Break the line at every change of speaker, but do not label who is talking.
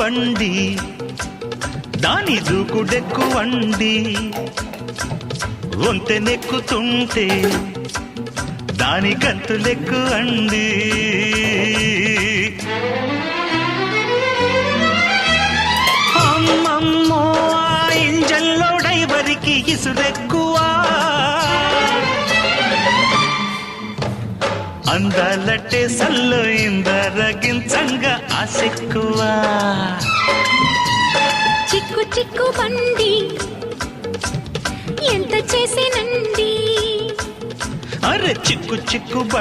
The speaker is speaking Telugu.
బండి దాని దూకుడెక్కువండి వంతెనెక్కుతుంటే దాని గంతులెక్కు అండి అమ్మమ్మో ఇంజన్లో డైవరికి ఇసురెక్కువా అందాలట్టే సల్లో ఇందరగించంగా ఆసెక్కువా
చిక్కు చిక్కు బండి ఎంత చేసేనండి
అరే చిక్కు చిక్కు బండి